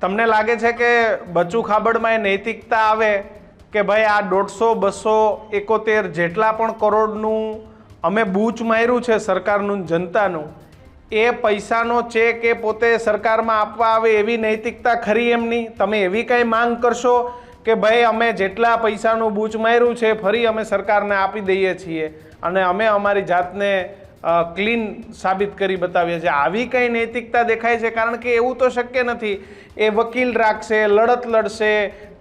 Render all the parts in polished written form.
તમને લાગે છે કે બચુ ખાબડમાં એ નૈતિકતા આવે કે ભાઈ આ 150-271 જેટલા પણ કરોડનું અમે બૂચ માર્યું છે સરકારનું જનતાનું, એ પૈસાનો ચેક એ પોતે સરકારમાં આપવા આવે એવી નૈતિકતા ખરી એમની? તમે એવી કઈ માંગ કરશો કે ભાઈ અમે જેટલા પૈસાનું બૂચ માર્યું છે ફરી અમે સરકારને આપી દઈએ છીએ અને અમે અમારી જાતને ક્લીન સાબિત કરી બતાવીએ છીએ? આવી કઈ નૈતિકતા દેખાય છે? કારણ કે એવું તો શક્ય નથી. એ વકીલ રાખશે, લડત લડશે,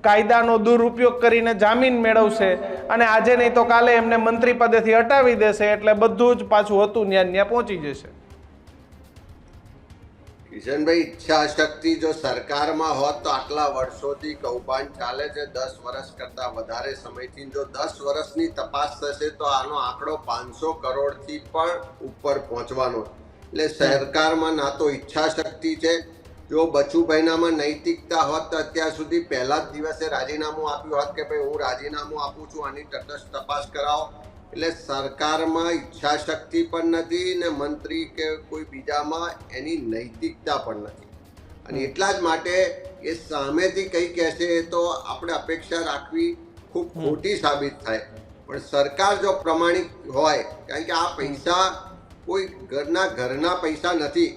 કાયદાનો દુરુપયોગ કરીને જામીન મેળવશે અને આજે નહીં તો કાલે એમને મંત્રી પદેથી હટાવી દેશે, એટલે બધું જ પાછું હતું ન્યા પહોંચી જશે. કિશનભાઈ, ઈચ્છા શક્તિ જો સરકારમાં હોત તો આટલા વર્ષોથી કૌભાંડ ચાલે છે, 10 વર્ષ કરતા વધારે સમયથી. જો 10 વર્ષની તપાસ થશે તો આનો આંકડો 500 કરોડથી પણ ઉપર પહોંચવાનો. એટલે સરકારમાં ના તો ઈચ્છા શક્તિ છે. જો બચુભાઈનામાં નૈતિકતા હોત તો અત્યાર સુધી પહેલા જ દિવસે રાજીનામું આપ્યું હોત કે ભાઈ હું રાજીનામું આપું છું, આની તટસ્થ તપાસ કરાવો. એટલે સરકારમાં ઈચ્છા શક્તિ પણ નથી ને મંત્રી કે કોઈ બીજામાં એની નૈતિકતા પણ નથી. અને એટલા જ માટે એ સામેથી કંઈ કહેશે એ તો આપણે અપેક્ષા રાખવી ખૂબ ખોટી સાબિત થાય. પણ સરકાર જો પ્રમાણિક હોય, કારણ કે આ પૈસા કોઈ ઘરના પૈસા નથી,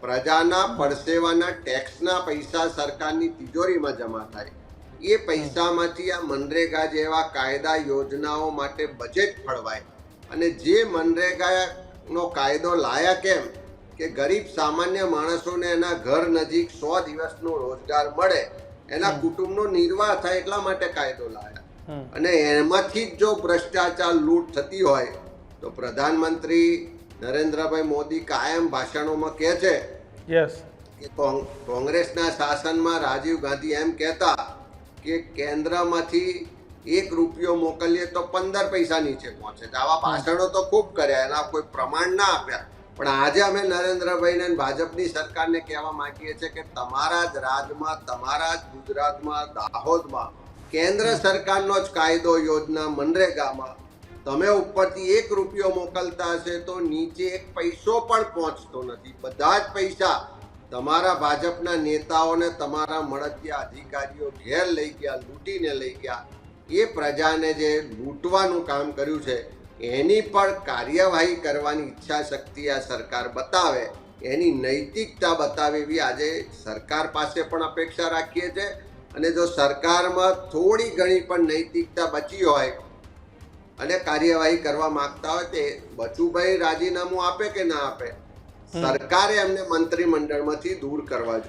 પ્રજાના પરસેવાના ટેક્સના પૈસા સરકારની તિજોરીમાં જમા થાય. એ પૈસામાંથી આ મનરેગા જેવા કાયદા યોજનાઓ માટે બજેટ ફળવાય. અને જે મનરેગાનો કાયદો લાયા કેમ કે ગરીબ સામાન્ય માણસોને એના ઘર નજીક 100 દિવસનો રોજગાર મળે, એના કુટુંબનો નિર્વાહ થાય, એટલા માટે કાયદો લાયા. અને એમાંથી જ જો ભ્રષ્ટાચાર લૂંટ થતી હોય તો પ્રધાનમંત્રી નરેન્દ્રભાઈ મોદી કાયમ ભાષણોમાં કહે છે કે કોંગ્રેસના શાસનમાં રાજીવ ગાંધી એમ કહેતા કે કેન્દ્રમાંથી 1 રૂપિયો મોકલીએ તો 15 પૈસા નીચે પહોંચે. આવા ભાષણો તો ખૂબ કર્યા, એના કોઈ પ્રમાણ ના આપ્યા. પણ આજે અમે નરેન્દ્રભાઈને ભાજપની સરકારને કહેવા માંગીએ છીએ કે તમારા જ રાજમાં, તમારા જ ગુજરાતમાં, દાહોદમાં કેન્દ્ર સરકારનો જ કાયદો યોજના મનરેગામાં તમે ઉપરથી 1 રૂપિયો મોકલતા હશે તો નીચે 1 પૈસો પણ પહોંચતો નથી. બધા જ પૈસા તમારા ભાજપના નેતાઓને, તમારા મળતિયા અધિકારીઓ ઘેર લઈ ગયા, લૂંટીને લઈ ગયા. એ પ્રજાને જે લૂંટવાનું કામ કર્યું છે એની પર કાર્યવાહી કરવાની ઈચ્છા શક્તિ આ સરકાર બતાવે, એની નૈતિકતા બતાવે એવી આજે સરકાર પાસે પણ અપેક્ષા રાખીએ છીએ. અને જો સરકારમાં થોડી ઘણી પણ નૈતિકતા બચી હોય અને કાર્યવાહી કરવા માંગતા હોય તે બચુભાઈ રાજીનામું આપે કે ના આપે, સરકારે એમને મંત્રીમંડળમાંથી દૂર કરવા જોઈએ.